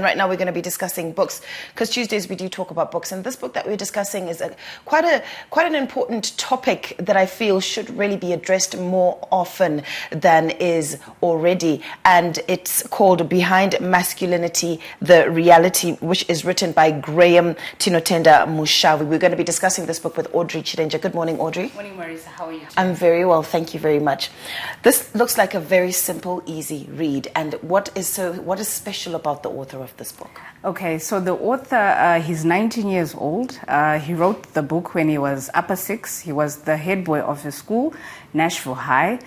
Right now we're going to be discussing books, because Tuesdays we do talk about books, and this book that we're discussing is quite an important topic that I feel should really be addressed more often than is already, and it's called Behind Masculinity, the Reality, which is written by Tinotenda Mushavi. We're going to be discussing this book with Audrey Chirenje. Good morning, Audrey. Morning, Marisa. How are you today? I'm very well, thank you very much. This looks like a very simple, easy read, and what is special about the author of this book? Okay, so the author, he's 19 years old. He wrote the book when he was upper six. He was the head boy of his school, Nashville High.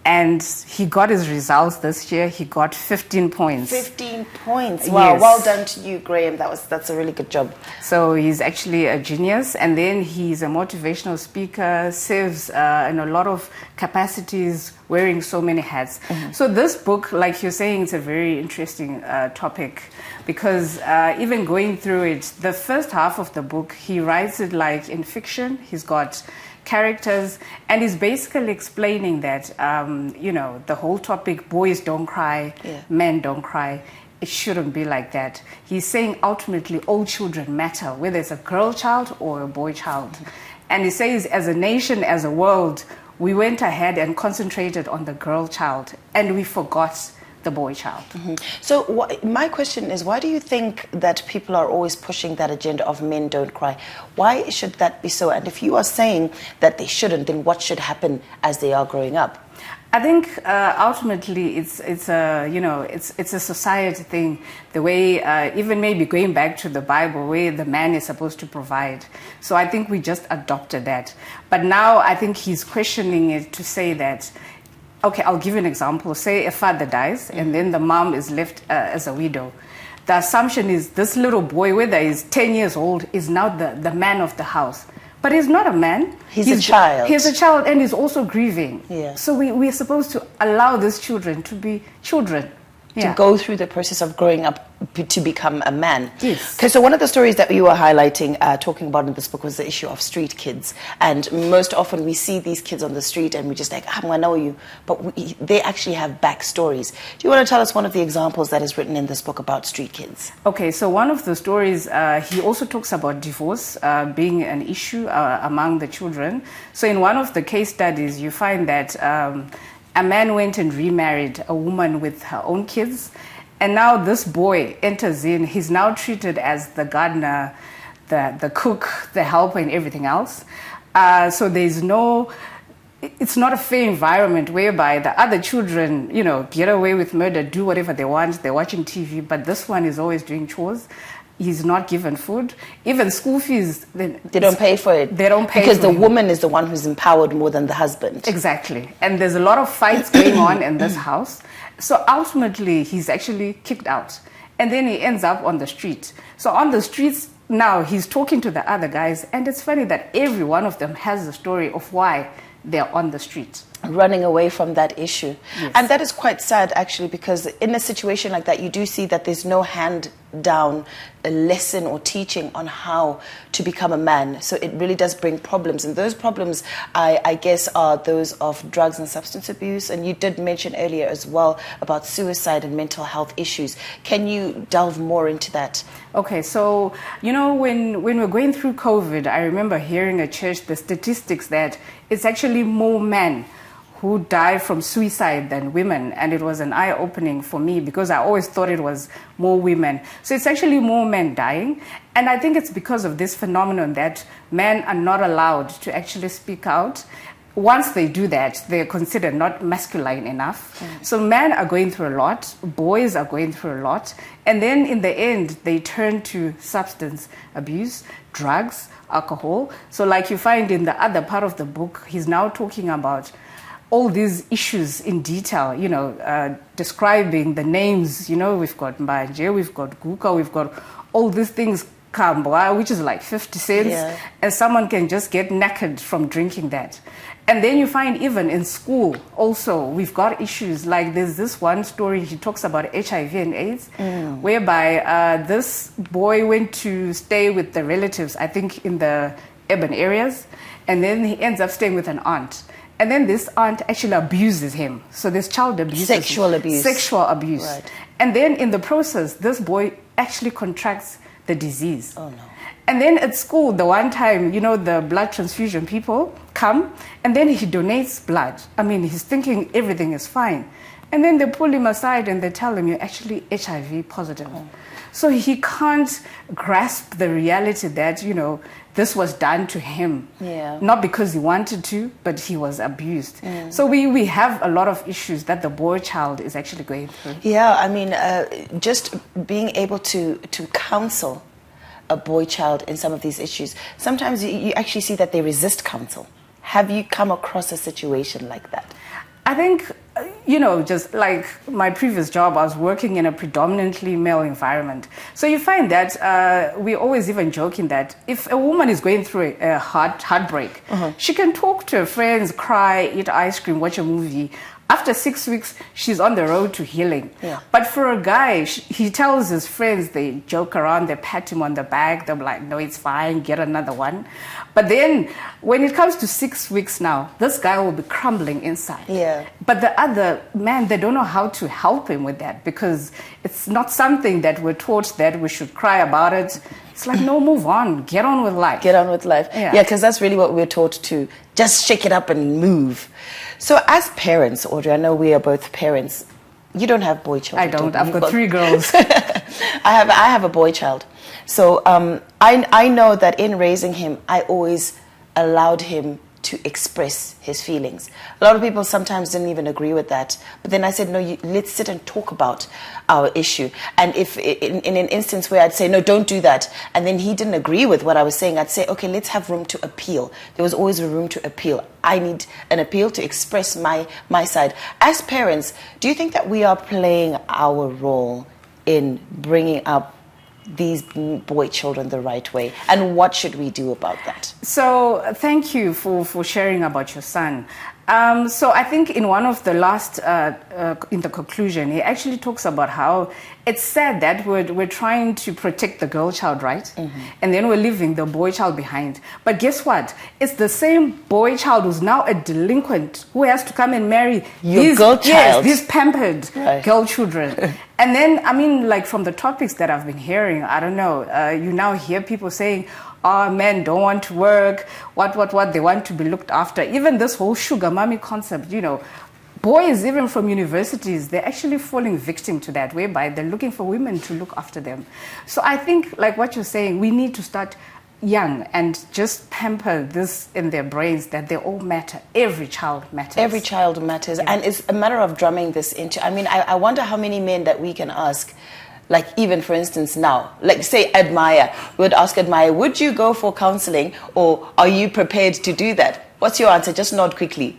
And he got his results this year. He got 15 points. 15 points. Wow, yes. Well done to you, Graham. That's a really good job. So he's actually a genius. And then he's a motivational speaker, serves in a lot of capacities, wearing so many hats. Mm-hmm. So this book, like you're saying, it's a very interesting topic, because even going through it, the first half of the book, he writes it like in fiction. He's got characters, and he's basically explaining that the whole topic, boys don't cry, men don't cry, it shouldn't be like that. He's saying ultimately all children matter, whether it's a girl child or a boy child. And he says, as a nation, as a world, we went ahead and concentrated on the girl child, and we forgot the boy child. Mm-hmm. So my question is, why do you think that people are always pushing that agenda of men don't cry? Why should that be so? And if you are saying that they shouldn't, then what should happen as they are growing up? I think ultimately it's a society thing. The way even maybe going back to the Bible, where the man is supposed to provide. So I think we just adopted that. But now I think he's questioning it to say that, okay, I'll give you an example. Say a father dies, and then the mom is left as a widow. The assumption is this little boy, whether he's 10 years old, is now the man of the house. But he's not a man. He's a child. He's a child, and he's also grieving. Yeah. So we're supposed to allow these children to be children. To go through the process of growing up to become a man. Yes. Okay, so one of the stories that you were highlighting, talking about in this book, was the issue of street kids. And most often we see these kids on the street and we just like, I know you. But they actually have backstories. Do you want to tell us one of the examples that is written in this book about street kids? Okay, so one of the stories, he also talks about divorce being an issue among the children. So in one of the case studies, you find that a man went and remarried a woman with her own kids. And now this boy enters in. He's now treated as the gardener, the cook, the helper, and everything else. So it's not a fair environment whereby the other children, get away with murder, do whatever they want. They're watching TV, but this one is always doing chores. He's not given food. Even school fees, they don't pay for it. They don't pay because for the woman is the one who's empowered more than the husband. Exactly. And there's a lot of fights going on in this house. So ultimately, he's actually kicked out. And then he ends up on the street. So on the streets now, he's talking to the other guys. And it's funny that every one of them has a story of why they're on the street. Running away from that issue. Yes. And that is quite sad, actually, because in a situation like that, you do see that there's no hand-down lesson or teaching on how to become a man. So it really does bring problems. And those problems, I guess, are those of drugs and substance abuse. And you did mention earlier as well about suicide and mental health issues. Can you delve more into that? Okay, so, when we're going through COVID, I remember hearing at church the statistics that it's actually more men who die from suicide than women. And it was an eye-opening for me, because I always thought it was more women. So it's actually more men dying. And I think it's because of this phenomenon that men are not allowed to actually speak out. Once they do that, they're considered not masculine enough. Mm. So men are going through a lot, boys are going through a lot. And then in the end, they turn to substance abuse, drugs, alcohol. So like you find in the other part of the book, he's now talking about all these issues in detail, describing the names. We've got Mbanje, we've got Guka, we've got all these things, Kambwa, which is like 50 cents, and someone can just get knackered from drinking that. And then you find even in school also, we've got issues. Like there's this one story, he talks about HIV and AIDS, whereby this boy went to stay with the relatives, I think in the urban areas, and then he ends up staying with an aunt. And then this aunt actually abuses him. So this child abuses him. Sexual abuse. Sexual abuse. Right. And then in the process, this boy actually contracts the disease. Oh, no. And then at school, the one time, the blood transfusion people come, and then he donates blood. I mean, he's thinking everything is fine. And then they pull him aside and they tell him, you're actually HIV positive. Oh. So he can't grasp the reality that, this was done to him. Yeah. Not because he wanted to, but he was abused. So we have a lot of issues that the boy child is actually going through. Yeah, I mean, just being able to counsel a boy child in some of these issues, sometimes you actually see that they resist counsel. Have you come across a situation like that? I think, just like my previous job, I was working in a predominantly male environment. So you find that we're always even joking that if a woman is going through a heartbreak, she can talk to her friends, cry, eat ice cream, watch a movie. After 6 weeks, she's on the road to healing. Yeah. But for a guy, he tells his friends, they joke around, they pat him on the back, they're like, no, it's fine, get another one. But then when it comes to 6 weeks now, this guy will be crumbling inside. Yeah. But the other man, they don't know how to help him with that because it's not something that we're taught that we should cry about it. It's like, no, move on, get on with life. Get on with life. Yeah, because that's really what we're taught to, just shake it up and move. So as parents, Audrey, I know we are both parents. You don't have boy children. I don't. I've got 3 girls. I have a boy child. So I know that in raising him, I always allowed him to express his feelings. A lot of people sometimes didn't even agree with that. But then I said, no, let's sit and talk about our issue. And if in an instance where I'd say, no, don't do that, and then he didn't agree with what I was saying, I'd say, okay, let's have room to appeal. There was always a room to appeal. I need an appeal to express my side. As parents, do you think that we are playing our role in bringing up these boy children the right way, and what should we do about that? So thank you for sharing about your son. So I think in one of the last, in the conclusion, he actually talks about how it's sad that we're trying to protect the girl child, right? And then we're leaving the boy child behind. But guess what? It's the same boy child who's now a delinquent who has to come and marry your girl child. Yes, these pampered girl children. And then, I mean, like from the topics that I've been hearing, I don't know, you now hear people saying, oh, men don't want to work, what, they want to be looked after. Even this whole sugar mommy concept, boys, even from universities, they're actually falling victim to that, whereby they're looking for women to look after them. So I think, like what you're saying, we need to start young and just pamper this in their brains that they all matter. Every child matters. Every child matters. Yeah. And it's a matter of drumming this into, I mean, I wonder how many men that we can ask, like even for instance now, like say Admire, we would ask Admire, would you go for counseling or are you prepared to do that? What's your answer? Just nod quickly.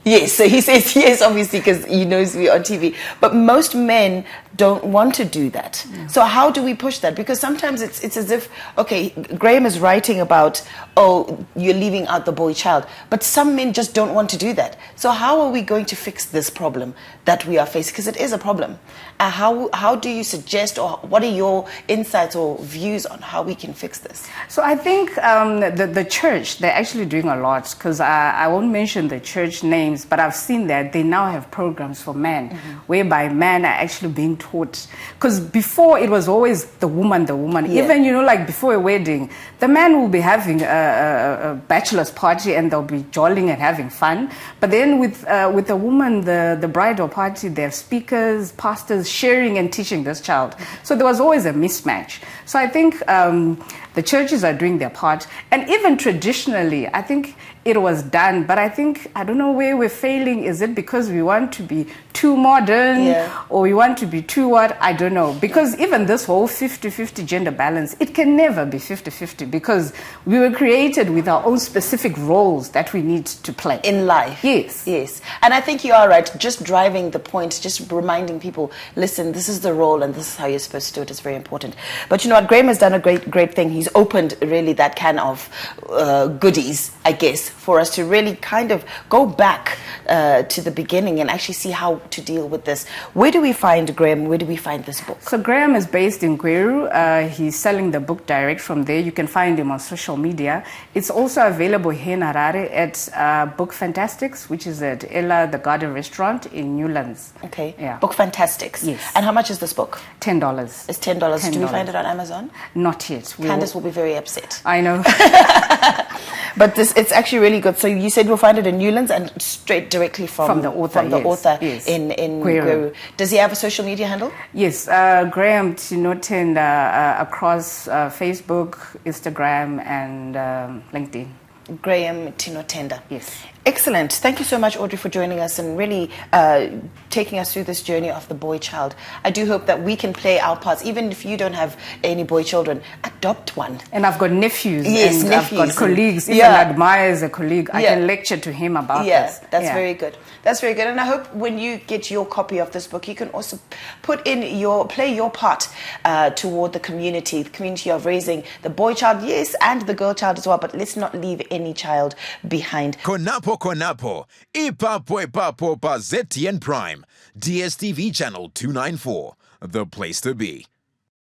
Yes, so he says yes, obviously, because he knows we're on TV. But most men don't want to do that. Yeah. So how do we push that? Because sometimes it's as if, okay, Graham is writing about, oh, you're leaving out the boy child. But some men just don't want to do that. So how are we going to fix this problem that we are facing? Because it is a problem. How do you suggest, or what are your insights or views on how we can fix this? So I think the church, they're actually doing a lot, because I won't mention the church names, but I've seen that they now have programs for men, whereby men are actually being taught. Because before it was always the woman. Yeah. Even, like before a wedding, the man will be having a bachelor's party and they'll be jolling and having fun. But then with the woman, the bridal party, they have speakers, pastors, sharing and teaching this child. So there was always a mismatch. So I think the churches are doing their part. And even traditionally, I think it was done. But I don't know where we're failing. Is it because we want to be too modern or we want to be too what? I don't know. Because even this whole 50-50 gender balance, it can never be 50-50 because we were created with our own specific roles that we need to play. In life. Yes. Yes. And I think you are right. Just driving the point, just reminding people, listen, this is the role and this is how you're supposed to do it is very important. But you know what? Graham has done a great thing. He's opened really that can of goodies, I guess, for us to really kind of go back to the beginning and actually see how to deal with this. Where do we find Graham? Where do we find this book? So Graham is based in Gweru. He's selling the book direct from there. You can find him on social media. It's also available here in Harare at Book Fantastics, which is at Ella the Garden Restaurant in Newlands. Okay. Yeah. Book Fantastics. Yes. And how much is this book? $10. It's $10. Do we find it on Amazon? Not yet. Candace will be very upset. I know. But it's actually really good. So you said we'll find it in Newlands and straight directly from the author, yes. yes. in Gweru. Gweru. Does he have a social media handle? Yes, Graham Tinotenda across Facebook, Instagram, and LinkedIn. Graham Tinotenda. Yes. Excellent. Thank you so much, Audrey, for joining us and really taking us through this journey of the boy child. I do hope that we can play our parts, even if you don't have any boy children, adopt one. And I've got nephews. Yes, and nephews. I've got colleagues. Even Yeah. admires a colleague. I Yeah. can lecture to him about Yeah, this. that's very good. That's very good. And I hope when you get your copy of this book, you can also play your part toward the community of raising the boy child, yes, and the girl child as well. But let's not leave any child behind. Konapo, Ipapo pa ZTN Prime, DSTV channel 294, the place to be.